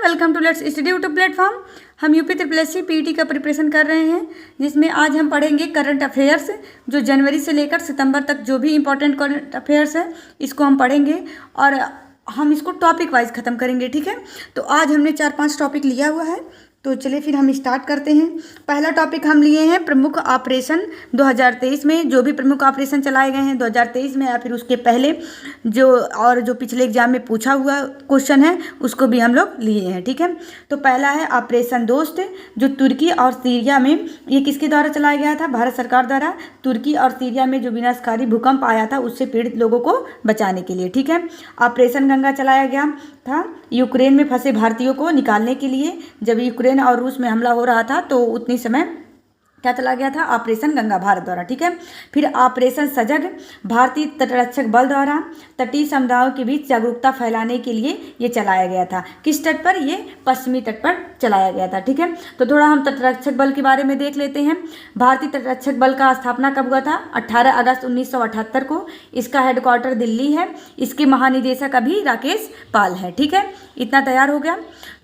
Welcome to let's study YouTube platform. हम UP triple S C PET का preparation कर रहे हैं, जिसमें आज हम पढ़ेंगे करंट अफेयर्स। जो जनवरी से लेकर सितंबर तक जो भी इंपॉर्टेंट करंट अफेयर्स है इसको हम पढ़ेंगे और हम इसको टॉपिक वाइज ख़त्म करेंगे। ठीक है, तो आज हमने 4-5 टॉपिक लिया हुआ है, तो चलिए फिर हम स्टार्ट करते हैं। पहला टॉपिक हम लिए हैं प्रमुख ऑपरेशन 2023 में। जो भी प्रमुख ऑपरेशन चलाए गए हैं 2023 में या फिर उसके पहले जो पिछले एग्जाम में पूछा हुआ क्वेश्चन है उसको भी हम लोग लिए हैं। ठीक है, तो पहला है ऑपरेशन दोस्त, जो तुर्की और सीरिया में, ये किसके द्वारा चलाया गया था? भारत सरकार द्वारा तुर्की और सीरिया में जो विनाशकारी भूकंप आया था उससे पीड़ित लोगों को बचाने के लिए। ठीक है, ऑपरेशन गंगा चलाया गया था यूक्रेन में फंसे भारतीयों को निकालने के लिए। जब यूक्रेन और रूस में हमला हो रहा था तो उतनी समय क्या चला गया था? ऑपरेशन गंगा भारत द्वारा। ठीक है, फिर ऑपरेशन सजग, भारतीय तटरक्षक बल द्वारा तटीय समुदायों के बीच जागरूकता फैलाने के लिए ये चलाया गया था। किस तट पर? ये पश्चिमी तट पर चलाया गया था। ठीक है, तो थोड़ा हम तटरक्षक बल के बारे में देख लेते हैं। भारतीय तटरक्षक बल का स्थापना कब हुआ था? 18 अगस्त 1978 को। इसका हेडक्वार्टर दिल्ली है। इसके महानिदेशक अभी राकेश पाल है। ठीक है, इतना तैयार हो गया।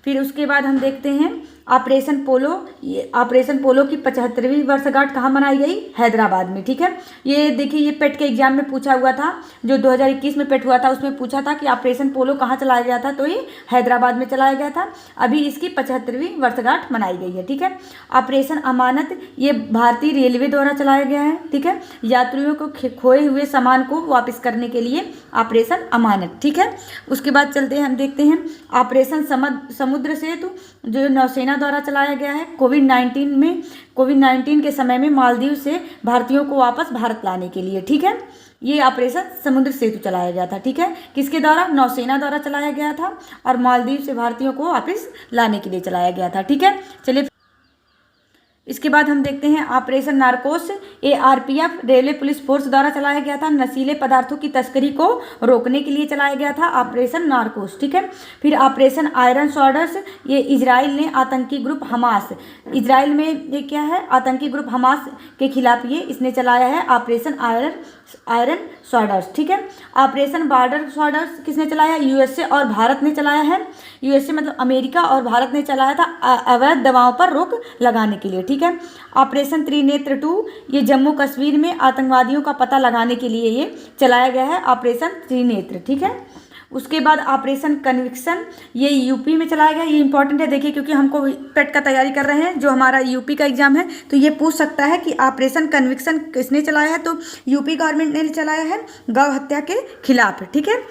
फिर उसके बाद हम देखते हैं ऑपरेशन पोलो। ये ऑपरेशन पोलो की 75वीं वर्षगांठ कहाँ मनाई गई? हैदराबाद में। ठीक है, ये देखिए, ये पेट के एग्जाम में पूछा हुआ था, जो 2021 में पेट हुआ था उसमें पूछा था कि ऑपरेशन पोलो कहाँ चलाया गया था, तो ये हैदराबाद में चलाया गया था। अभी इसकी 75वीं वर्षगांठ मनाई गई है। ठीक है, ऑपरेशन अमानत, ये भारतीय रेलवे द्वारा चलाया गया है। ठीक है, यात्रियों को खोए हुए सामान को वापस करने के लिए ऑपरेशन अमानत। ठीक है, उसके बाद चलते हैं, हम देखते हैं ऑपरेशन समुद्र सेतु, जो नौसेना द्वारा चलाया गया है। कोविड-19 के समय में मालदीव से भारतीयों को वापस भारत लाने के लिए। ठीक है, ये ऑपरेशन समुद्र सेतु चलाया गया था। ठीक है, किसके द्वारा? नौसेना द्वारा चलाया गया था और मालदीव से भारतीयों को वापस लाने के लिए चलाया गया था। ठीक है, चलिए इसके बाद हम देखते हैं operation नारकोस, ARPF railway police force द्वारा चलाया गया था। नशीले पदार्थों की तस्करी को रोकने के लिए चलाया गया था ऑपरेशन नारकोस। ठीक है, फिर ऑपरेशन आयरन स्वॉर्ड्स, ये इजराइल ने आतंकी ग्रुप हमास, इजराइल में ये क्या है? आतंकी ग्रुप हमास के खिलाफ ये इसने चलाया है ऑपरेशन आयरन स्वॉर्ड्स। ठीक है, ऑपरेशन बॉर्डर स्वॉर्ड्स किसने चलाया? USA और भारत ने चलाया है। USA मतलब अमेरिका और भारत ने चलाया था अवैध दवाओं पर रोक लगाने के लिए। ठीक है, ऑपरेशन त्रिनेत्र 2, ये जम्मू कश्मीर में आतंकवादियों का पता लगाने के लिए ये चलाया गया है ऑपरेशन त्रिनेत्र। ठीक है, उसके बाद ऑपरेशन कन्विक्शन, ये यूपी में चलाया गया। ये इंपॉर्टेंट है, देखिए, क्योंकि हमको पेट का तैयारी कर रहे हैं, जो हमारा यूपी का एग्जाम है, तो ये पूछ सकता है कि ऑपरेशन कन्विक्शन किसने चलाया है, तो यूपी गवर्नमेंट ने चलाया है गौ हत्या के खिलाफ। ठीक है,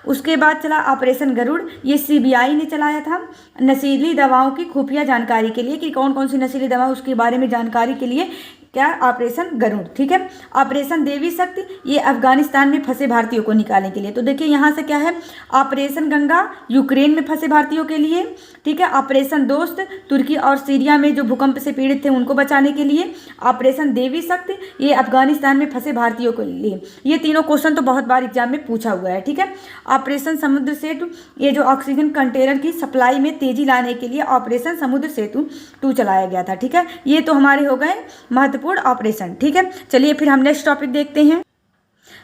उसके बाद चला ऑपरेशन गरुड़, ये CBI ने चलाया था नशीली दवाओं की खुफिया जानकारी के लिए, कि कौन कौन सी नशीली दवा उसके बारे में जानकारी के लिए क्या? ऑपरेशन गरुड़। ठीक है, ऑपरेशन देवी शक्ति, ये अफगानिस्तान में फंसे भारतीयों को निकालने के लिए। तो देखिए यहाँ से क्या है? ऑपरेशन गंगा यूक्रेन में फंसे भारतीयों के लिए। ठीक है, ऑपरेशन दोस्त तुर्की और सीरिया में जो भूकंप से पीड़ित थे उनको बचाने के लिए। ऑपरेशन देवी शक्ति, ये अफगानिस्तान में फंसे भारतीयों के लिए। ये तीनों क्वेश्चन तो बहुत बार एग्जाम में पूछा हुआ है। ठीक है, ऑपरेशन समुद्र सेतु, ये जो ऑक्सीजन कंटेनर की सप्लाई में तेजी लाने के लिए ऑपरेशन समुद्र सेतु 2 चलाया गया था। ठीक है, ये तो हमारे हो गए महत्वपूर्ण ऑपरेशन। ठीक है, चलिए फिर हम नेक्स्ट टॉपिक देखते हैं।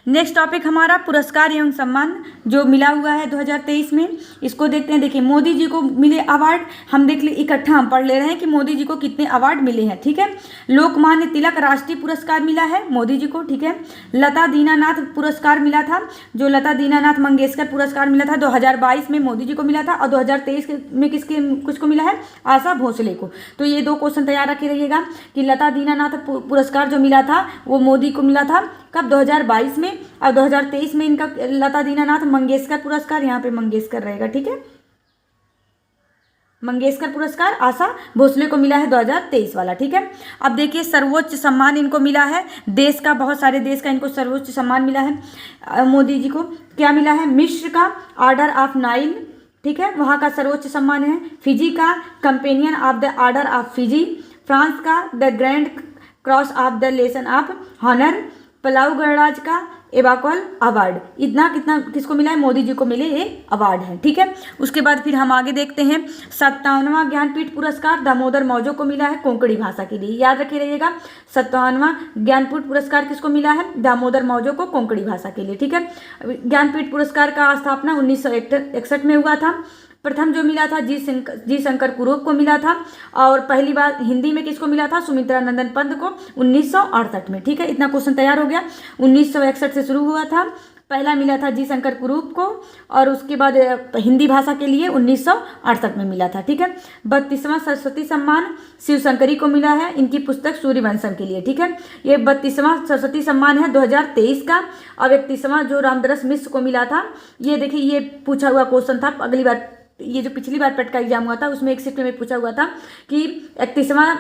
नेक्स्ट टॉपिक हमारा पुरस्कार एवं सम्मान जो मिला हुआ है 2023 में, इसको देखते हैं। देखिए, मोदी जी को मिले अवार्ड, हम देख ले, इकट्ठा हम पढ़ ले रहे हैं कि मोदी जी को कितने अवार्ड मिले हैं। ठीक है, लोकमान्य तिलक राष्ट्रीय पुरस्कार मिला है मोदी जी को। ठीक है, लता दीनानाथ पुरस्कार मिला था, जो लता दीनानाथ मंगेशकर पुरस्कार मिला था 2022 में मोदी जी को मिला था, और 2023 में किसको मिला है? आशा भोसले को। तो ये 2 क्वेश्चन तैयार रखे रहिएगा कि लता दीनानाथ पुरस्कार जो मिला था वो मोदी को मिला था कब? 2022 में, और 2023 में इनका लता दीनानाथ मंगेशकर पुरस्कार, यहाँ पे मंगेशकर रहेगा। ठीक है, मंगेशकर पुरस्कार आशा भोसले को मिला है 2023 वाला। ठीक है, अब देखिए सर्वोच्च सम्मान इनको मिला है देश का, बहुत सारे देश का इनको सर्वोच्च सम्मान मिला है। मोदी जी को क्या मिला है? मिस्र का ऑर्डर ऑफ नाइल, ठीक है, वहाँ का सर्वोच्च सम्मान है। फिजी का companion of the order of Fiji, France का the grand cross of the legion of honour, Palau गणराज्य का एवाकॉल अवार्ड। इतना कितना किसको मिला है? मोदी जी को मिले ये अवार्ड है। ठीक है, उसके बाद फिर हम आगे देखते हैं 57वां ज्ञानपीठ पुरस्कार दामोदर मौजो को मिला है कोंकणी भाषा के लिए। याद रखे रहिएगा, 57वां ज्ञानपीठ पुरस्कार किसको मिला है? दामोदर मौजो को कोंकणी भाषा के लिए। ठीक है, ज्ञानपीठ पुरस्कार का स्थापना 1961 में हुआ था। प्रथम जो मिला था जी शंकर कुरूप को मिला था, और पहली बार हिंदी में किसको मिला था, सुमित्रा नंदन पंत को 1968 में। ठीक है, इतना क्वेश्चन तैयार हो गया। 1961 से शुरू हुआ था, पहला मिला था जी शंकर कुरूप को, और उसके बाद हिंदी भाषा के लिए 1968 में मिला था। ठीक है, 32वां सरस्वती सम्मान शिवशंकरी को मिला है, इनकी पुस्तक सूर्यवंशम के लिए। ठीक है, ये 32वां सरस्वती सम्मान है 2023 का। अब 31वां जो रामदरस मिश्र को मिला था, ये देखिए ये पूछा हुआ क्वेश्चन था अगली बार, ये जो पिछली बार पेट का एग्जाम हुआ था उसमें एक शिफ्ट में पूछा हुआ था कि 31वां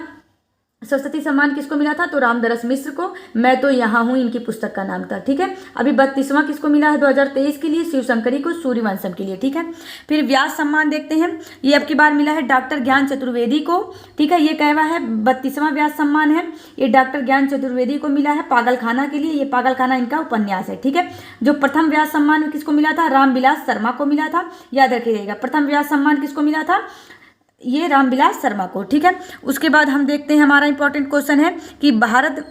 सरस्वती सम्मान किसको मिला था, तो रामदरस मिश्र को, मैं तो यहाँ हूँ इनकी पुस्तक का नाम था। ठीक है, अभी 32वां किसको मिला है 2023 के लिए, शिवशंकरी को सूर्यवंशम के लिए। ठीक है, फिर व्यास सम्मान देखते हैं, ये अब की बार मिला है डॉक्टर ज्ञान चतुर्वेदी को। ठीक है, ये कहवा है 32वां व्यास सम्मान है, ये डॉक्टर ज्ञान चतुर्वेदी को मिला है पागलखाना के लिए, ये पागलखाना इनका उपन्यास है। ठीक है, जो प्रथम व्यास सम्मान किसको मिला था, रामविलास शर्मा को मिला था, याद रखिएगा प्रथम व्यास सम्मान किसको मिला था, ये रामविलास शर्मा को। ठीक है, उसके बाद हम देखते हैं हमारा इंपॉर्टेंट क्वेश्चन है कि भारत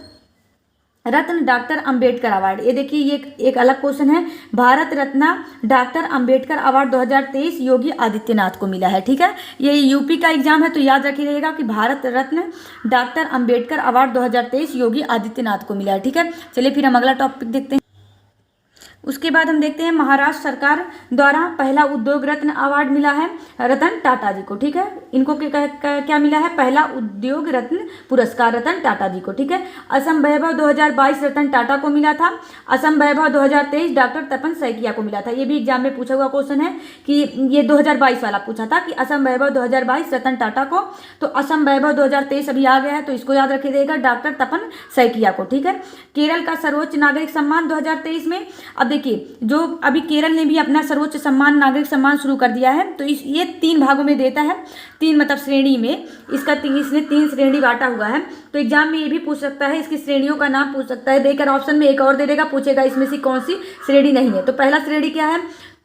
रत्न डॉक्टर अंबेडकर अवार्ड, ये देखिए ये एक अलग क्वेश्चन है। भारत रत्न डॉक्टर अंबेडकर अवार्ड 2023 योगी आदित्यनाथ को मिला है। ठीक है, ये यूपी का एग्जाम है तो याद रखिएगा कि भारत रत्न डॉक्टर अंबेडकर अवार्ड 2023 योगी आदित्यनाथ को मिला है। ठीक है, चलिए फिर हम अगला टॉपिक देखते हैं। उसके बाद हम देखते हैं महाराष्ट्र सरकार द्वारा पहला उद्योग रत्न अवार्ड मिला है रतन टाटा जी को। ठीक है, इनको क्या मिला है, पहला उद्योग रत्न पुरस्कार रतन टाटा जी को। ठीक है, असम वैभव 2022 रतन टाटा को मिला था, असम वैभव 2023 डॉक्टर तपन सैकिया को मिला था। ये भी एग्जाम में पूछा हुआ क्वेश्चन है कि ये 2022 वाला पूछा था कि असम वैभव 2022 रतन टाटा को, तो असम वैभव 2023 अभी आ गया है तो इसको याद रखिएगा डॉक्टर तपन सैकिया को। ठीक है, केरल का सर्वोच्च नागरिक सम्मान 2023 में, अब देखिए जो अभी केरल ने भी अपना सर्वोच्च सम्मान नागरिक सम्मान शुरू कर दिया है, तो ये 3 भागों में देता है, 3 मतलब श्रेणी में इसका इसने 3 श्रेणी बांटा हुआ है। तो एग्जाम में ये भी पूछ सकता है, इसकी श्रेणियों का नाम पूछ सकता है, देकर ऑप्शन में एक और दे देगा, पूछेगा इसमें से कौन सी श्रेणी नहीं है। तो पहला श्रेणी क्या है,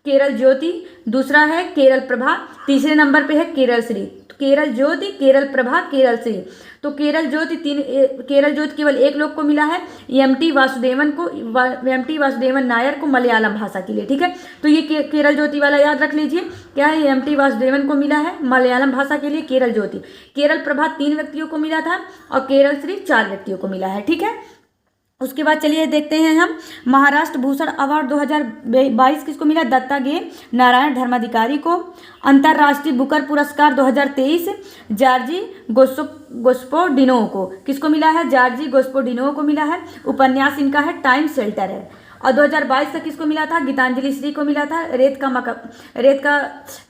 केरल ज्योति, दूसरा है केरल प्रभा, तीसरे नंबर पे है केरल श्री। केरल ज्योति, केरल प्रभा, केरल श्री। तो केरल ज्योति केरल ज्योति केवल एक लोग को मिला है, एम.टी. वासुदेवन नायर को मलयालम भाषा के लिए। ठीक है, तो ये केरल ज्योति वाला याद रख लीजिए, क्या है, एम.टी. वासुदेवन को मिला है मलयालम भाषा के लिए केरल ज्योति। केरल प्रभा 3 व्यक्तियों को मिला था और केरल श्री 4 व्यक्तियों को मिला है। ठीक है, उसके बाद चलिए देखते हैं हम महाराष्ट्र भूषण अवार्ड 2022 किसको मिला, दत्ता गे नारायण धर्माधिकारी को। अंतर्राष्ट्रीय बुकर पुरस्कार 2023 जॉर्जी गोस्पोडिनो को, किसको मिला है, जॉर्जी गोस्पोडिनो को मिला है। उपन्यास इनका है टाइम शेल्टर है। और 2022 तक किसको मिला था, गीतांजलि श्री को मिला था, रेत का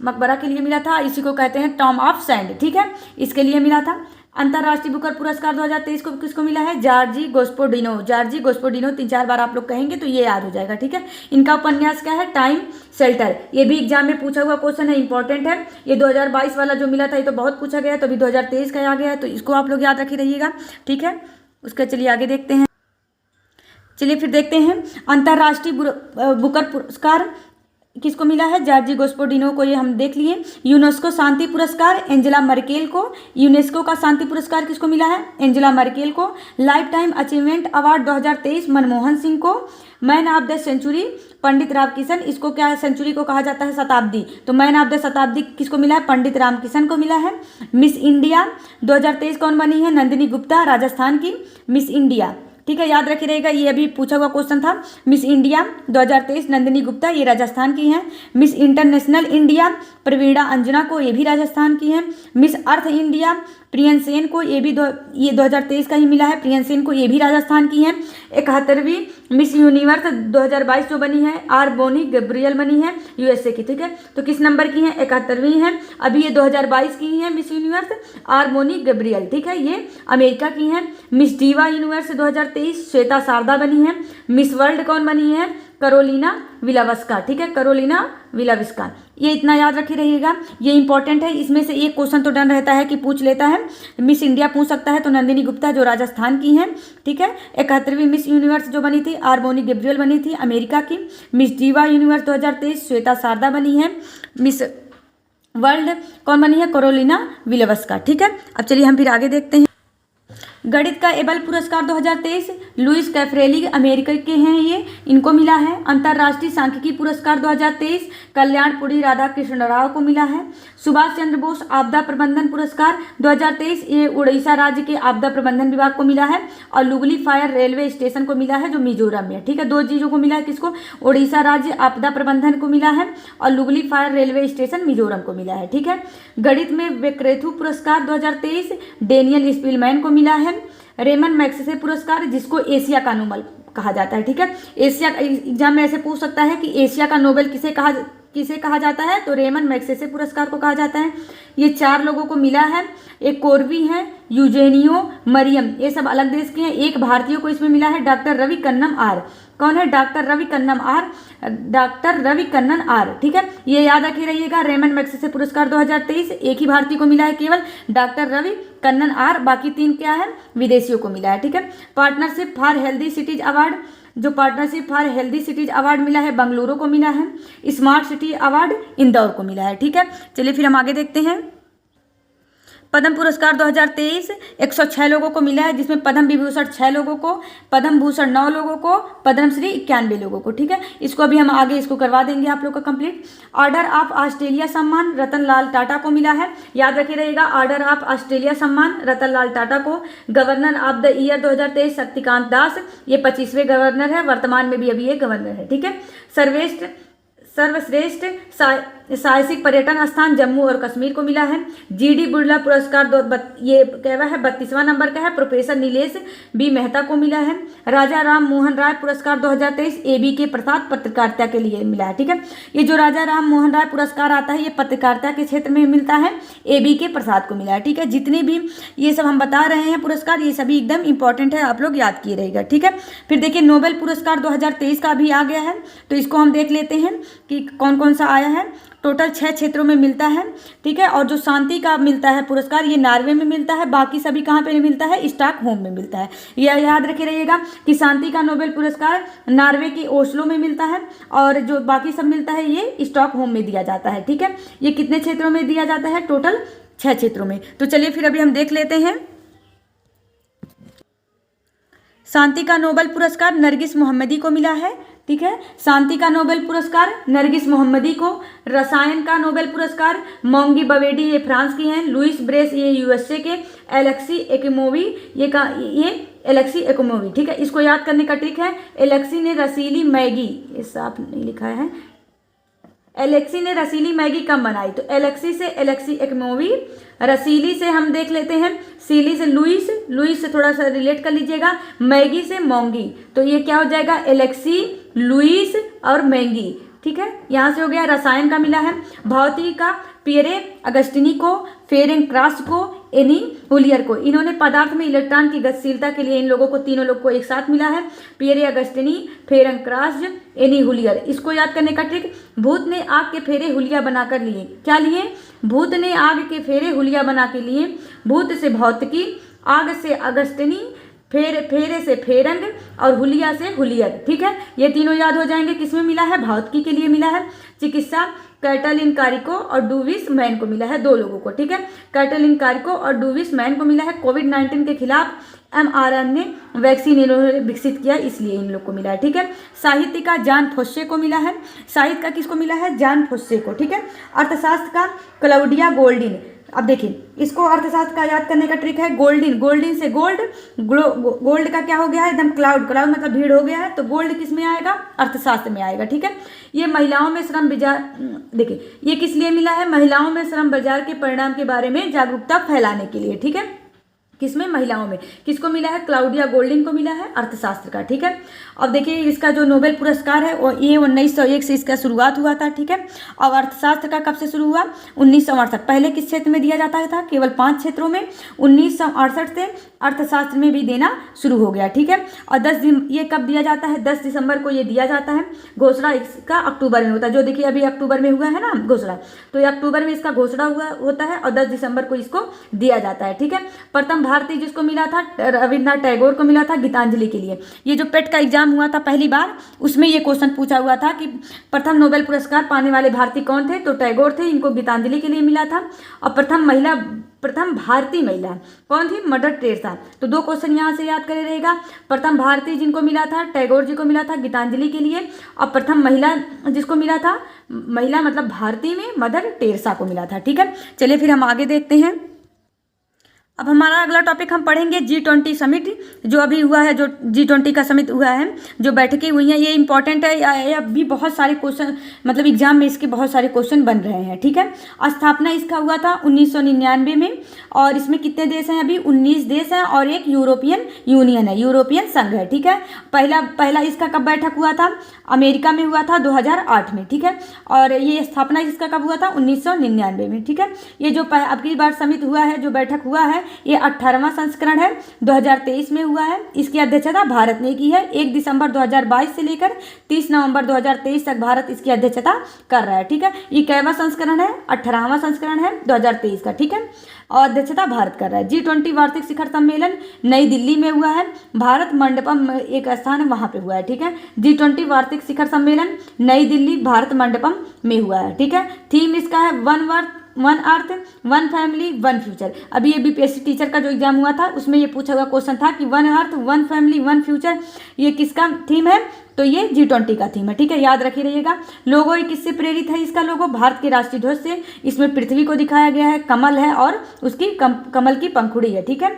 मकबरा के लिए मिला था, इसी को कहते हैं टॉम ऑफ सैंड। ठीक है, इसके लिए मिला था। अंतर्राष्ट्रीय बुकर पुरस्कार 2023 को किसको मिला है, जॉर्जी गोस्पोडिनो। 3-4 बार आप लोग कहेंगे तो ये याद हो जाएगा। ठीक है, इनका उपन्यास क्या है, टाइम शेल्टर। ये भी एग्जाम में पूछा हुआ क्वेश्चन है, इंपॉर्टेंट है। ये 2022 वाला जो मिला था ये तो बहुत पूछा गया है, तो अभी 2023 का आ गया है, तो इसको आप लोग याद रखी रहिएगा। ठीक है, उसका चलिए आगे देखते हैं। चलिए फिर देखते हैं अंतर्राष्ट्रीय बुकर पुरस्कार किसको मिला है, जॉर्जी गोस्पोडिनो को, ये हम देख लिए। यूनेस्को शांति पुरस्कार एंजेला मर्केल को, यूनेस्को का शांति पुरस्कार किसको मिला है, एंजेला मर्केल को। Life time achievement award 2023 Manmohan Singh को। मैन ऑफ द सेंचुरी पंडित रामकिशन, इसको क्या है, सेंचुरी को कहा जाता है शताब्दी, तो मैन ऑफ द शताब्दी किसको मिला है, पंडित रामकिशन को मिला है। मिस इंडिया 2023 कौन बनी है, नंदिनी गुप्ता, राजस्थान की मिस इंडिया। ठीक है, याद रखिए रहेगा, ये अभी पूछा हुआ क्वेश्चन था। मिस इंडिया 2023 नंदिनी गुप्ता, ये राजस्थान की हैं। मिस इंटरनेशनल इंडिया प्रवीणा अंजना को, ये भी राजस्थान की हैं। Miss Earth India prion Sen को, ये 2023 का ही मिला है, प्रियन सेन को, ये भी राजस्थान की हैं। 71वीं मिस यूनिवर्स 2022 जो बनी है, आर बोनी गैब्रियल बनी है यूएसए की। ठीक है, तो किस नंबर की हैं, 71वीं हैं। अभी ये 2022 की हैं Miss Universe R'Bonney Gabriel. ठीक है, ये अमेरिका की हैं। Miss Diva Universe 2023 Shweta Sharda बनी है। मिस वर्ल्ड कौन बनी है, करोलिना विलावस्का। ठीक है, करोलिना विलावस्का, ये इतना याद रखी रहिएगा, ये इंपॉर्टेंट है। इसमें से एक क्वेश्चन तो डन रहता है कि पूछ लेता है। मिस इंडिया पूछ सकता है, तो नंदिनी गुप्ता जो राजस्थान की हैं। ठीक है, 71वीं मिस यूनिवर्स जो बनी थी, आर बोनी गैब्रियल बनी थी अमेरिका की। Miss Diva Universe 2023 Shweta Sharda बनी है। मिस वर्ल्ड कौन बनी है, करोलिना विलावस्का। ठीक है, अब चलिए हम फिर आगे देखते हैं। गणित का एबल पुरस्कार 2023 लुइस कैफरेली अमेरिका के हैं, ये इनको मिला है। अंतर्राष्ट्रीय सांख्यिकी पुरस्कार 2023 कल्याणपुरी राधाकृष्ण राव को मिला है। सुभाष चंद्र बोस आपदा प्रबंधन पुरस्कार 2023 ये उड़ीसा राज्य के आपदा प्रबंधन विभाग को मिला है। और लुगली फायर रेलवे स्टेशन को मिला है जो मिजोरम में, ठीक है। दो चीज़ों को मिला है, किसको? उड़ीसा राज्य आपदा प्रबंधन को मिला है और लुगली फायर रेलवे स्टेशन मिजोरम को मिला है, ठीक है। गणित में वेक्रेथु पुरस्कार 2023 डेनियल स्पिलमैन को मिला है। रेमन मैग्सेसे पुरस्कार जिसको एशिया का नोबेल कहा जाता है, ठीक है। एशिया एग्जाम में ऐसे पूछ सकता है कि एशिया का नोबेल किसे कहा जाता है, तो रेमन मैग्सेसे पुरस्कार को कहा जाता है। ये 4 लोगों को मिला है। एक कोरवी है, यूजेनियो, मरियम, ये सब अलग देश के हैं। एक भारतीय को इसमें मिला है, डॉक्टर रवि कन्नम आर। कौन है? Doctor Ravi Kannam R, doctor Ravi Kannan R, ठीक है। ये याद रखे रहिएगा। रेमन मैग्सेसे पुरस्कार 2023 एक ही भारतीय को मिला है, केवल डॉक्टर रवि कन्नन आर, बाकी 3 क्या है? विदेशियों को मिला है, ठीक है। Partnership for healthy cities award, जो partnership for healthy cities award मिला है बेंगलुरु को मिला है। स्मार्ट सिटी अवार्ड इंदौर को मिला है, ठीक है। चलिए फिर हम आगे देखते हैं। पद्म पुरस्कार 2023 106 लोगों को मिला है, जिसमें पद्म विभूषण 6 लोगों को, पद्म भूषण 9 लोगों को, पद्मश्री 91 लोगों को, ठीक है। इसको अभी हम आगे इसको करवा देंगे आप लोग का कंप्लीट। ऑर्डर ऑफ ऑस्ट्रेलिया सम्मान रतन लाल टाटा को मिला है, याद रखे रहेगा। ऑर्डर ऑफ ऑस्ट्रेलिया सम्मान रतन लाल टाटा को। Governor of the year 2023 Shaktikanta Das, ये 25वें गवर्नर है, वर्तमान में भी अभी ये गवर्नर है, ठीक है। सर्वश्रेष्ठ साहसिक पर्यटन स्थान जम्मू और कश्मीर को मिला है। जीडी बिरला पुरस्कार ये कहवा है 32वां नंबर का है, प्रोफेसर नीलेश बी मेहता को मिला है। राजा राम मोहन राय पुरस्कार 2023 एबी के प्रसाद पत्रकारिता के लिए मिला है, ठीक है। ये जो राजा राम मोहन राय पुरस्कार आता है ये पत्रकारिता के क्षेत्र में मिलता है, एबी के प्रसाद को मिला है, ठीक है। जितने भी ये सब हम बता रहे हैं पुरस्कार, ये सभी एकदम इंपॉर्टेंट है, आप लोग याद किए रहेगा, ठीक है। फिर देखिए नोबेल पुरस्कार 2023 का भी आ गया है, तो इसको हम देख लेते हैं कि कौन कौन सा आया है। टोटल 6 क्षेत्रों में मिलता है, ठीक है। और जो शांति का मिलता है पुरस्कार ये नॉर्वे में मिलता है, बाकी सभी कहाँ पे मिलता है? स्टॉकहोम में मिलता है। यह याद रखे रहिएगा कि शांति का नोबेल पुरस्कार नॉर्वे के ओस्लो में मिलता है और जो बाकी सब मिलता है ये स्टॉकहोम में दिया जाता है, ठीक है। ये कितने क्षेत्रों में दिया जाता है? टोटल 6 क्षेत्रों में। तो चलिए फिर अभी हम देख लेते हैं। शांति का नोबेल पुरस्कार नरगिस मोहम्मदी को मिला है, ठीक है। शांति का नोबेल पुरस्कार नरगिस मोहम्मदी को। रसायन का नोबेल पुरस्कार मोंगी बवेडी, ये फ्रांस की हैं। लुइस ब्रेस, ये यूएसए के। एलेक्सी एकिमोवी, ये एलेक्सी एकिमोवी, ठीक है। इसको याद करने का ट्रिक है, एलेक्सी ने रसीली मैगी, ये साफ नहीं लिखा है, एलेक्सी ने रसीली मैगी कब बनाई? तो एलेक्सी से एलेक्सी एकिमोवी, रसीली से हम देख लेते हैं, सीली से लुइस, लुइस से थोड़ा सा रिलेट कर लीजिएगा, मैगी से मोंगी, तो ये क्या हो जाएगा? एलेक्सी, लुइस और मैगी, ठीक है। यहाँ से हो गया। रसायन का मिला है भौतिकी का पियरे अगस्टिनी को, फेरेंक्रास को, एनी हुलियर को। इन्होंने पदार्थ में इलेक्ट्रॉन की गतिशीलता के लिए इन लोगों को, तीनों लोग को एक साथ मिला है। Pierre Agostini, Ferenc Krausz, Anne L'Huillier. इसको याद करने का ट्रिक, भूत ने आग के फेरे हुलिया बनाकर लिए। क्या लिए? भूत ने आग के फेरे हुलिया बना के लिए। भूत से भौतिकी, आग से अगस्टिनी, फेरे से फेरंग और हुलिया से हुलियर, ठीक है। ये तीनों याद हो जाएंगे। किसमें मिला है? भौतिकी के लिए मिला है। चिकित्सा कैटलिन कारिको और डूविस मैन को मिला है, 2 लोगों को, ठीक है। कैटलिन कारिको और डूविस मैन को मिला है। कोविड-19 के खिलाफ mRNA वैक्सीन इन्होंने विकसित किया, इसलिए इन लोग को मिला है, ठीक है। साहित्य का जॉन फोस्से को मिला है। साहित्य का किसको मिला है? जॉन फोस्से को, ठीक है। अर्थशास्त्र का क्लाउडिया गोल्डिन। अब देखिए इसको अर्थशास्त्र का याद करने का ट्रिक है, गोल्डिन, गोल्डिन से गोल्ड, गोल्ड का क्या हो गया है? एकदम क्लाउड, क्लाउड मतलब भीड़ हो गया है, तो गोल्ड किस में आएगा? अर्थशास्त्र में आएगा, ठीक है। ये महिलाओं में श्रम बाजार, देखिए ये किस लिए मिला है? महिलाओं में श्रम बाजार के परिणाम के बारे में जागरूकता फैलाने के लिए, ठीक है। किसमें? महिलाओं में। किसको मिला है? क्लाउडिया गोल्डिन को मिला है, अर्थशास्त्र का, ठीक है। अब देखिए इसका जो नोबेल पुरस्कार है वो ये 1901 से इसका शुरुआत हुआ था, ठीक है। और अर्थशास्त्र का कब से शुरू हुआ? 1968। पहले किस क्षेत्र में दिया जाता था? केवल 5 क्षेत्रों में। 1968 से अर्थशास्त्र में भी देना शुरू हो गया, ठीक है। और 10 दिन ये कब दिया जाता है? 10 दिसंबर को ये दिया जाता है। घोषणा इसका अक्टूबर में होता है, जो देखिए अभी अक्टूबर में हुआ है ना घोषणा, तो ये अक्टूबर में इसका घोषणा हुआ होता है और 10 दिसंबर को इसको दिया जाता है, ठीक है। प्रथम भारतीय जिसको मिला था रविन्द्रनाथ टैगोर को मिला था गीतांजलि के लिए। ये जो पेट का एग्जाम हुआ था पहली बार, उसमें ये क्वेश्चन पूछा हुआ था कि प्रथम नोबेल पुरस्कार पाने वाले भारतीय कौन थे? तो टैगोर थे, इनको गीतांजलि के लिए मिला था। और प्रथम महिला प्रथम भारतीय महिला कौन थी? Mother Teresa. तो 2 क्वेश्चन यहाँ से याद करे रहेगा। प्रथम भारतीय जिनको मिला था, टैगोर जी को मिला था गीतांजलि के लिए, और प्रथम महिला जिसको मिला था, महिला मतलब भारतीय में मदर टेरेसा को मिला था। ठीक है, चलिए फिर हम आगे देखते हैं। अब हमारा अगला टॉपिक हम पढ़ेंगे G20 समिट, जो अभी हुआ है, जो G20 का समिट हुआ है, जो बैठकें हुई हैं, ये इंपॉर्टेंट है। ये अभी बहुत सारे क्वेश्चन मतलब एग्जाम में इसके बहुत सारे क्वेश्चन बन रहे हैं। ठीक है, स्थापना इसका हुआ था 1999 में, और इसमें कितने देश हैं? अभी 19 देश हैं और एक यूरोपियन यूनियन है, यूरोपियन संघ है। ठीक है, पहला इसका कब बैठक हुआ था? अमेरिका में हुआ था 2008 में। ठीक है, और ये स्थापना इसका कब हुआ था? 1999 में। ठीक है, ये जो अब की बार समिट हुआ है, जो बैठक हुआ है, ये 18वां संस्करण है, 2023 में हुआ है। इसकी अध्यक्षता भारत ने की है। 1 दिसंबर 2022 से लेकर 30 नवंबर 2023 तक भारत इसकी अध्यक्षता कर रहा है। ठीक है, ये कैवा संस्करण है? 18वां संस्करण है 2023 का। ठीक है, और अध्यक्षता भारत कर रहा है। G20 वार्षिक शिखर सम्मेलन नई दिल्ली में हुआ है, भारत मंडपम एक स्थान है वहां पे हुआ है। ठीक है, G20 वार्षिक शिखर सम्मेलन नई दिल्ली भारत मंडपम में हुआ है। ठीक है, थीम इसका है one earth one family one future. अभी ये बीपीएससी टीचर का जो एग्जाम हुआ था उसमें ये पूछा हुआ क्वेश्चन था कि one earth one family one future ये किसका थीम है? तो ये G20 का थीम है। ठीक है, याद रखी रहिएगा। लोगो ये किससे प्रेरित है? इसका लोगो भारत के राष्ट्रीय ध्वज से। इसमें पृथ्वी को दिखाया गया है, कमल है और उसकी कमल की पंखुड़ी है। ठीक है,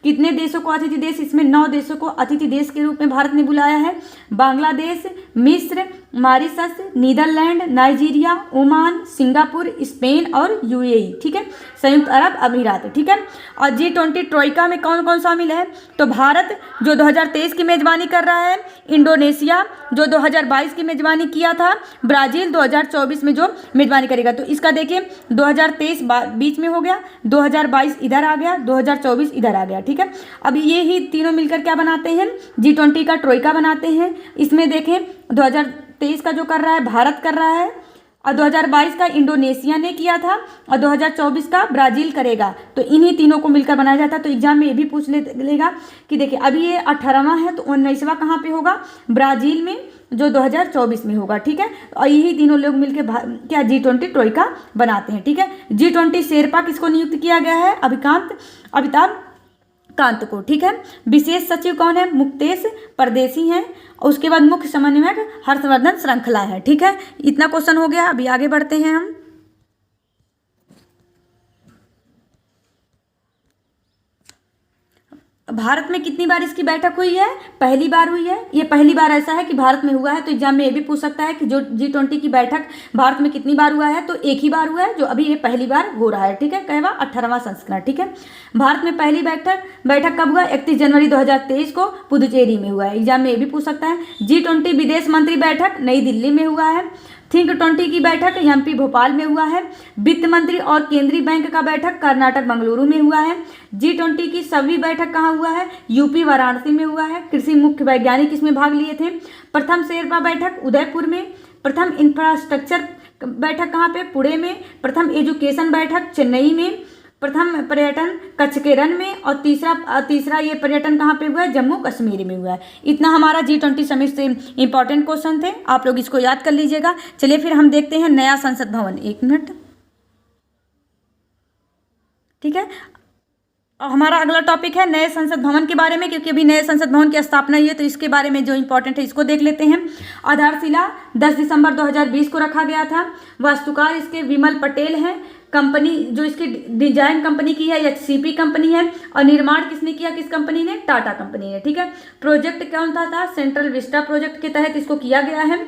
कितने देशों को अतिथि देश? इसमें 9 देशों को अतिथि देश के रूप में भारत ने बुलाया है। बांग्लादेश, मिस्र, Mauritius, Netherlands, Nigeria, Oman, Singapore, Spain और यूएई। ठीक है, संयुक्त अरब अमीरात। ठीक है, और G20 ट्रोइका में कौन कौन शामिल है? तो भारत जो 2023 की मेजबानी कर रहा है, इंडोनेशिया जो 2022 की मेजबानी किया था, ब्राजील 2024 में जो मेजबानी करेगा। तो इसका देखिए 2023 बीच में हो गया, 2022 इधर आ गया, 2024 इधर आ गया। ठीक है, अब ये ही तीनों मिलकर क्या बनाते हैं? G20 का ट्रोइका बनाते हैं। इसमें देखें 2023 का जो कर रहा है भारत कर रहा है, और 2022 का इंडोनेशिया ने किया था, और 2024 का ब्राज़ील करेगा। तो इन्हीं तीनों को मिलकर बनाया जाता है। तो एग्जाम में ये भी पूछ लेगा कि देखिए अभी ये 18वां है, तो 19वां कहाँ पे होगा? ब्राज़ील में, जो 2024 में होगा। ठीक है, और यही तीनों लोग मिलकर क्या G20 ट्रोइका बनाते हैं। ठीक है, G20 शेरपा किसको नियुक्त किया गया है? अमिताभ कांत को। ठीक है, विशेष सचिव कौन है? मुक्तेश परदेसी हैं। और उसके बाद मुख्य समन्वयक हर्षवर्धन श्रृंखला है। ठीक है, इतना क्वेश्चन हो गया। अभी आगे बढ़ते हैं हम। भारत में कितनी बार इसकी बैठक हुई है? पहली बार हुई है। ये पहली बार ऐसा है कि भारत में हुआ है। तो एग्जाम में ये भी पूछ सकता है कि जो G20 की बैठक भारत में कितनी बार हुआ है? तो एक ही बार हुआ है, जो अभी ये पहली बार हो रहा है। ठीक है, कहवा 18वां संस्करण। ठीक है, भारत में पहली बैठक कब हुआ? 31 जनवरी 2023 को पुदुचेरी में हुआ है। एग्जाम में ये भी पूछ सकता है। G20 विदेश मंत्री बैठक नई दिल्ली में हुआ है। थिंक 20 की बैठक एमपी भोपाल में हुआ है। वित्त मंत्री और केंद्रीय बैंक का बैठक कर्नाटक मंगलुरु में हुआ है। G20 की सभी बैठक कहाँ हुआ है? यूपी वाराणसी में हुआ है। कृषि मुख्य वैज्ञानिक इसमें भाग लिए थे। प्रथम शेरपा बैठक उदयपुर में। प्रथम इंफ्रास्ट्रक्चर बैठक कहाँ पे? पुणे में। प्रथम एजुकेशन बैठक चेन्नई में। प्रथम पर्यटन कच्छ के रण में। और तीसरा ये पर्यटन कहाँ पे हुआ है? जम्मू कश्मीर में हुआ है। इतना हमारा G20 समिट से इंपॉर्टेंट क्वेश्चन थे, आप लोग इसको याद कर लीजिएगा। चलिए फिर हम देखते हैं नया संसद भवन। 1 मिनट। ठीक है, और हमारा अगला टॉपिक है नए संसद भवन के बारे में, क्योंकि अभी नए संसद भवन की स्थापना हुई है, तो इसके बारे में जो इंपॉर्टेंट है इसको देख लेते हैं। आधारशिला 10 दिसंबर 2020 को रखा गया था। वास्तुकार इसके विमल पटेल हैं। कंपनी जो इसकी डिजाइन कंपनी की है HCP कंपनी है। और निर्माण किसने किया? किस कंपनी ने? टाटा कंपनी ने। ठीक है, प्रोजेक्ट कौन था? सेंट्रल विस्टा प्रोजेक्ट के तहत इसको किया गया है।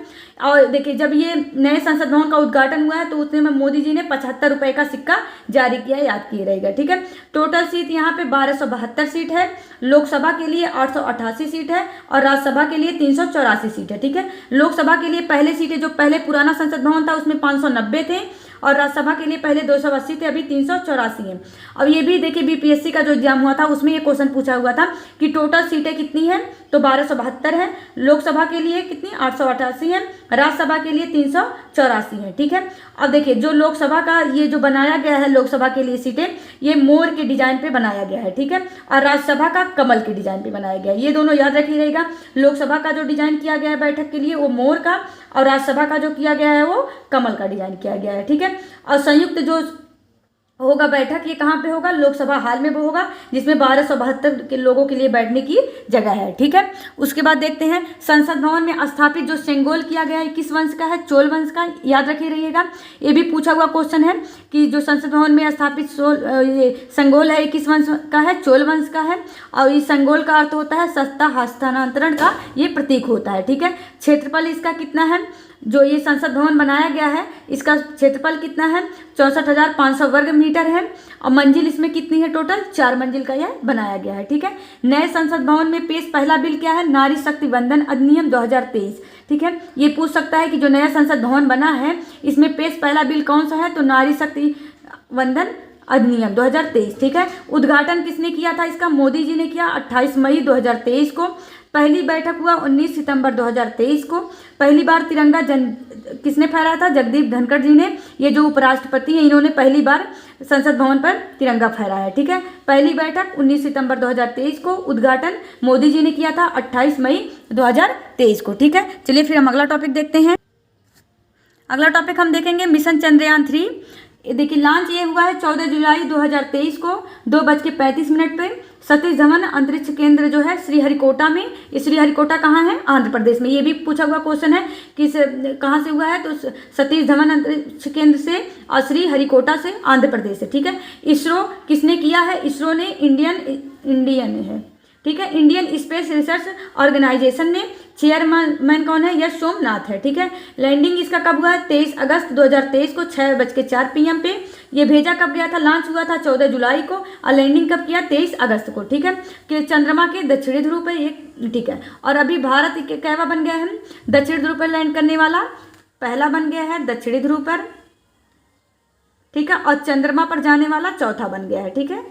और देखिए जब ये नए संसद भवन का उद्घाटन हुआ है तो उसमें मोदी जी ने 75 रुपए का सिक्का जारी किया, याद किए रहेगा। ठीक है, टोटल सीट यहाँ पे 1272 सीट है। लोकसभा के लिए 888 सीट है और राज्यसभा के लिए 384 सीट है। ठीक है, लोकसभा के लिए पहले सीटें जो पहले पुराना संसद भवन था उसमें 590 थे, और राज्यसभा के लिए पहले 280 थे, अभी 384 हैं। अब ये भी देखिए बीपीएससी का जो एग्जाम हुआ था उसमें ये क्वेश्चन पूछा हुआ था कि टोटल सीटें कितनी हैं? तो 1272 है। लोकसभा के लिए कितनी? 888 है। राज्यसभा के लिए 384 है। ठीक है, अब देखिए जो लोकसभा का ये जो बनाया गया है लोकसभा के लिए सीटें, ये मोर के डिजाइन पे बनाया गया है। ठीक है, और राज्यसभा का कमल के डिजाइन पे बनाया गया है। ये दोनों याद रखिए रहेगा। लोकसभा का जो डिजाइन किया गया है बैठक के लिए वो मोर का, और राज्यसभा का जो किया गया है वो कमल का डिजाइन किया गया है। ठीक है, और संयुक्त जो होगा बैठक, ये कहाँ पे होगा, लोकसभा हाल में वो होगा, जिसमें 1272 के लोगों के लिए बैठने की जगह है, ठीक है। उसके बाद देखते हैं संसद भवन में स्थापित जो सेंगोल किया गया है किस वंश का है, चोल वंश का, याद रखे रहिएगा, ये भी पूछा हुआ क्वेश्चन है कि जो संसद भवन में स्थापित ये संगोल है किस वंश का है, चोल वंश का है। और इस संगोल का अर्थ होता है सत्ता हस्तांतरण का ये प्रतीक होता है, ठीक है। क्षेत्रफल इसका कितना है, जो ये संसद भवन बनाया गया है इसका क्षेत्रफल कितना है, 64,500 वर्ग मीटर है। और मंजिल इसमें कितनी है, टोटल 4 मंजिल का यह बनाया गया है, ठीक है। नए संसद भवन में पेश पहला बिल क्या है, नारी शक्ति वंदन अधिनियम 2023, ठीक है। ये पूछ सकता है कि जो नया संसद भवन बना है इसमें पेश पहला बिल कौन सा है, तो नारी शक्ति वंदन अधिनियम 2023, ठीक है। उद्घाटन किसने किया था इसका, मोदी जी ने किया 28 मई 2023 को। पहली बैठक हुआ 19 सितंबर 2023 को। पहली बार तिरंगा किसने फहराया था, जगदीप धनखड़ जी ने, ये जो उपराष्ट्रपति हैं इन्होंने पहली बार संसद भवन पर तिरंगा फहराया है, ठीक है। पहली बैठक 19 सितंबर 2023 को, उद्घाटन मोदी जी ने किया था 28 मई 2023 को, ठीक है। चलिए फिर हम अगला टॉपिक देखते हैं। अगला टॉपिक हम देखेंगे मिशन चंद्रयान 3। देखिए लॉन्च ये हुआ है 14 जुलाई 2023 को 2:35 पे सतीश धवन अंतरिक्ष केंद्र जो है श्रीहरिकोटा में। ये श्रीहरिकोटा कहाँ है, आंध्र प्रदेश में। ये भी पूछा हुआ क्वेश्चन है कि कहाँ से हुआ है, तो सतीश धवन अंतरिक्ष केंद्र से और श्रीहरिकोटा से आंध्र प्रदेश से, ठीक है। इसरो किसने किया है, इसरो ने इंडियन है, ठीक है, इंडियन स्पेस रिसर्च ऑर्गेनाइजेशन ने। चेयरमैन कौन है, यश सोमनाथ है, ठीक है। लैंडिंग इसका कब हुआ है, 23 अगस्त 2023 को 6:04 PM पे। ये भेजा कब गया था, लॉन्च हुआ था 14 जुलाई को और लैंडिंग कब किया, 23 अगस्त को, ठीक है। कि चंद्रमा के दक्षिणी ध्रुव पर ये, ठीक है। और अभी भारत कैवा बन गया है, दक्षिणी ध्रुव पर लैंड करने वाला पहला बन गया है दक्षिणी ध्रुव पर, ठीक है। और चंद्रमा पर जाने वाला चौथा बन गया है, ठीक है।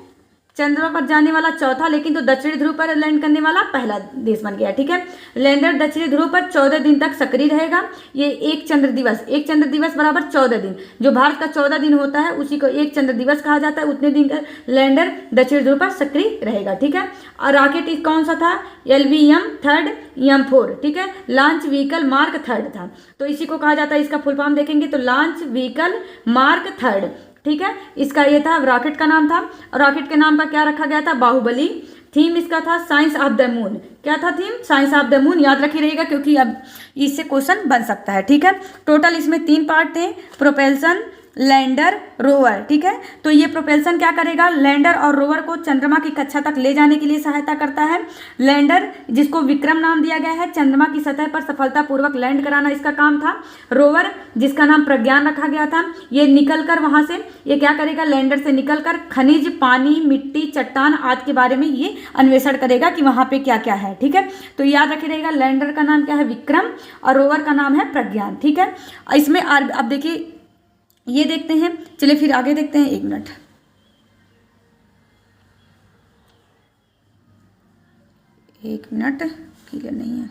चंद्रमा पर जाने वाला चौथा, लेकिन तो दक्षिणी ध्रुव पर लैंड करने वाला पहला देश बन गया, ठीक है। लैंडर दक्षिणी ध्रुव पर 14 दिन तक सक्रिय रहेगा। ये एक चंद्र दिवस बराबर 14 दिन, जो भारत का 14 दिन होता है उसी को एक चंद्र दिवस कहा जाता है। उतने दिन का लैंडर दक्षिणी ध्रुव पर सक्रिय रहेगा, ठीक है। और रॉकेट कौन सा था, LVM-3 M4, ठीक है। लॉन्च व्हीकल मार्क 3 था, तो इसी को कहा जाता है, इसका फुल फॉर्म देखेंगे तो लॉन्च व्हीकल मार्क 3, ठीक है। इसका ये था, रॉकेट का नाम था। रॉकेट के नाम का क्या रखा गया था, बाहुबली। थीम इसका था साइंस ऑफ द मून। क्या था theme, science of the moon. याद रखी रहेगा क्योंकि अब इससे क्वेश्चन बन सकता है, ठीक है। टोटल इसमें 3 पार्ट थे, प्रोपेल्सन, लैंडर, रोवर, ठीक है। तो ये प्रोपेल्सन क्या करेगा, लैंडर और रोवर को चंद्रमा की कक्षा तक ले जाने के लिए सहायता करता है। लैंडर जिसको विक्रम नाम दिया गया है, चंद्रमा की सतह पर सफलतापूर्वक लैंड कराना इसका काम था। रोवर जिसका नाम प्रज्ञान रखा गया था, ये निकलकर वहां से ये क्या करेगा, लैंडर से निकलकर खनिज, पानी, मिट्टी, चट्टान आदि के बारे में ये अन्वेषण करेगा कि वहां पे क्या क्या है, ठीक है। तो याद रखे रहेगा, लैंडर का नाम क्या है, विक्रम, और रोवर का नाम है प्रज्ञान, ठीक है। इसमें अब देखिए ये देखते हैं, चलिए फिर आगे देखते हैं। 1 मिनट, क्लियर नहीं है,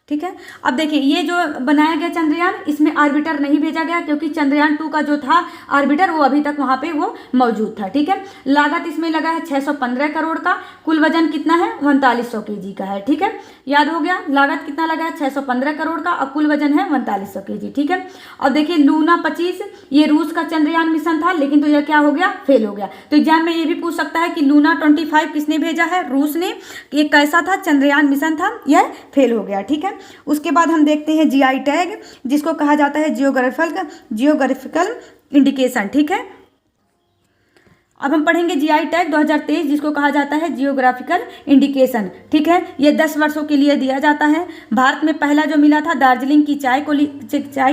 ठीक है। अब देखिए ये जो बनाया गया चंद्रयान, इसमें ऑर्बिटर नहीं भेजा गया क्योंकि चंद्रयान 2 का जो था ऑर्बिटर वो अभी तक वहां पे वो मौजूद था, ठीक है। लागत इसमें लगा है 615 करोड़ का। कुल वजन कितना है, 4500 kg का है, ठीक है। याद हो गया, लागत कितना लगा है, 615 करोड़ का, और कुल वजन है 4500 kg, ठीक है। और देखिए लूना 25, ये रूस का चंद्रयान मिशन था, लेकिन तो यह क्या हो गया, फेल हो गया। तो एग्जाम में ये भी पूछ सकता है कि लूना 25 किसने भेजा है, रूस ने। ये कैसा था, चंद्रयान मिशन था, यह फेल हो गया, ठीक है। उसके बाद हम देखते हैं GI टैग, जिसको कहा जाता है जियोग्राफिकल इंडिकेशन, ठीक है। अब हम पढ़ेंगे GI टैग 2023, जिसको कहा जाता है जियोग्राफिकल इंडिकेशन, ठीक है। ये 10 वर्षों के लिए दिया जाता है। भारत में पहला जो मिला था दार्जिलिंग की चाय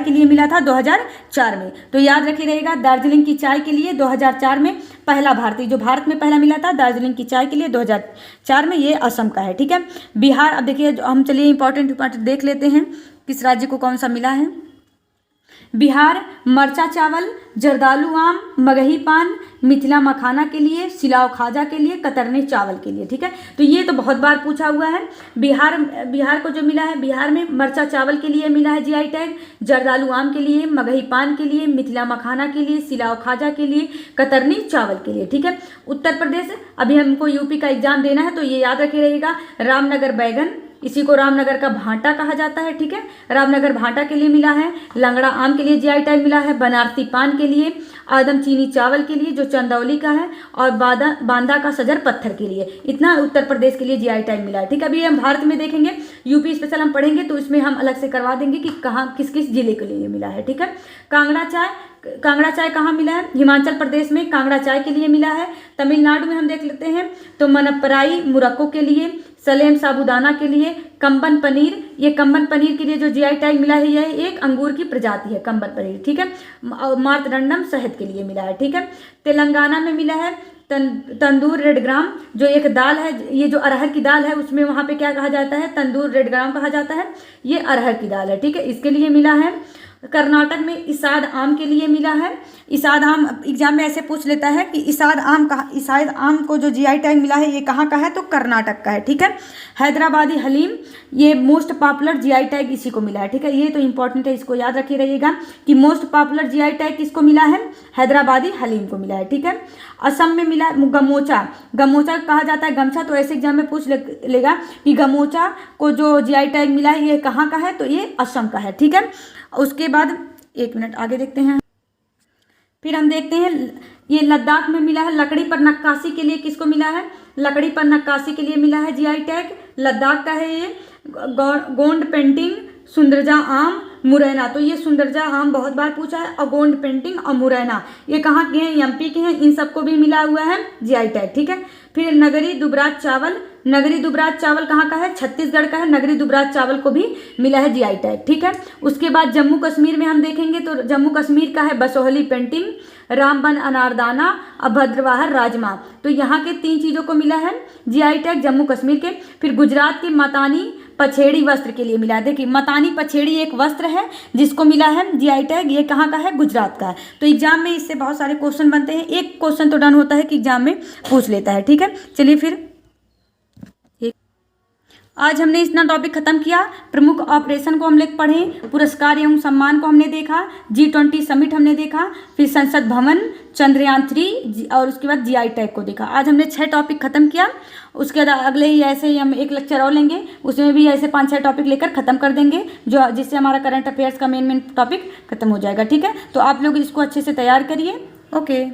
के लिए मिला था 2004 में। तो याद रखिए रहेगा, दार्जिलिंग की चाय के लिए 2004 में पहला भारतीय, जो भारत में पहला मिला था दार्जिलिंग की चाय के लिए 2004 में, ये असम का है, ठीक है। बिहार, अब देखिए हम चलिए इंपॉर्टेंट देख लेते हैं किस राज्य को कौन सा मिला है। बिहार मरचा चावल, जर्दालू आम, मगही पान, मिथिला मखाना के लिए, सिलाव खाजा के लिए, कतरनी चावल के लिए, ठीक है। तो ये तो बहुत बार पूछा हुआ है। बिहार को जो मिला है, बिहार में मरचा चावल के लिए मिला है GI टैग, जर्दालू आम के लिए, मगही पान के लिए, मिथिला मखाना के लिए, सिलाव खाजा के लिए, कतरनी चावल के लिए, ठीक है। उत्तर प्रदेश, अभी हमको UP का एग्जाम देना है तो ये याद रखे रहेगा, रामनगर बैगन, इसी को रामनगर का भांटा कहा जाता है, ठीक है। रामनगर भांटा के लिए मिला है, लंगड़ा आम के लिए जीआई टैग मिला है, बनारसी पान के लिए, आदम चीनी चावल के लिए जो चंदौली का है, और बांदा का सजर पत्थर के लिए। इतना उत्तर प्रदेश के लिए जीआई टैग मिला है, ठीक है। अभी हम भारत में देखेंगे, यूपी स्पेशल हम पढ़ेंगे तो इसमें हम अलग से करवा देंगे कि कहाँ किस किस जिले के लिए मिला है, ठीक है। कांगड़ा चाय कहाँ मिला है? हिमाचल प्रदेश में कांगड़ा चाय के लिए मिला है। तमिलनाडु में हम देख लेते हैं तो मनप्पराई मुरक्को के लिए, सलेम साबूदाना के लिए, कंबन पनीर, ये कंबन पनीर के लिए जो जीआई टैग मिला है यह एक अंगूर की प्रजाति है कंबन पनीर, ठीक है। मार्तंडम शहद के लिए मिला है, ठीक है। तेलंगाना में मिला है तंदूर रेड ग्राम, जो एक दाल है, ये जो अरहर की दाल है उसमें वहाँ पे क्या कहा जाता है? तंदूर रेड ग्राम कहा जाता है, ये अरहर की दाल है, ठीक है, इसके लिए मिला है। कर्नाटक में इसाद आम के लिए मिला है। इसाद आम एग्जाम में ऐसे पूछ लेता है कि इसाद आम को जो जीआई टैग मिला है ये कहाँ का है? तो कर्नाटक का है, ठीक है। हैदराबादी हलीम, ये मोस्ट पॉपुलर जीआई टैग इसी को मिला है, ठीक है। ये तो इंपॉर्टेंट है, इसको याद रखिए रहिएगा कि मोस्ट पॉपुलर जीआई टैग किसको मिला है? हैदराबादी हलीम को मिला है, ठीक है। असम में मिला गमोचा, गमोचा कहा जाता है गमछा, तो ऐसे एग्जाम में पूछ लेगा कि गमोचा को जो जीआई टैग मिला है ये कहाँ का है? तो ये असम का है, ठीक है। उसके बाद एक मिनट आगे देखते हैं, फिर हम देखते हैं ये लद्दाख में मिला है लकड़ी पर नक्काशी के लिए, किसको मिला है? लकड़ी पर नक्काशी के लिए मिला है जीआई टैग, लद्दाख का है ये। गोंड पेंटिंग, सुंदरजा आम, मुरैना, तो ये सुंदरजा आम बहुत बार पूछा है, और गोंड पेंटिंग और मुरैना ये कहाँ के हैं? एमपी के हैं, इन सबको भी मिला हुआ है जीआई टैग, ठीक है। फिर नगरी दुबराज चावल, नगरी दुबराज चावल कहाँ का है? छत्तीसगढ़ का है, नगरी दुबराज चावल को भी मिला है जीआई टैग, ठीक है। उसके बाद जम्मू कश्मीर में हम देखेंगे तो जम्मू कश्मीर का है बसोहली पेंटिंग, रामबन अनारदाना, अभद्रवाहर राजमा, तो यहाँ के 3 चीज़ों को मिला है जीआई टैग जम्मू कश्मीर के। फिर गुजरात के मतानी पछेड़ी वस्त्र के लिए मिला है। देखिए मतानी पछेड़ी एक वस्त्र है जिसको मिला है जीआई टैग, ये कहाँ का है? गुजरात का है। तो एग्जाम में इससे बहुत सारे क्वेश्चन बनते हैं, एक क्वेश्चन तो डन होता है कि एग्जाम में पूछ लेता है, ठीक है। चलिए फिर आज हमने इतना टॉपिक खत्म किया। प्रमुख ऑपरेशन को हम लोग पढ़े, पुरस्कार एवं सम्मान को हमने देखा, G20 समिट हमने देखा, फिर संसद भवन, चंद्रयान 3 और उसके बाद जीआई टैग को देखा। आज हमने 6 टॉपिक खत्म किया। उसके बाद अगले ही ऐसे ही हम एक लेक्चर और लेंगे, उसमें भी ऐसे 5-6 टॉपिक लेकर खत्म कर देंगे, जो जिससे हमारा करंट अफेयर्स का मेन टॉपिक खत्म हो जाएगा, ठीक है। तो आप लोग इसको अच्छे से तैयार करिए। ओके।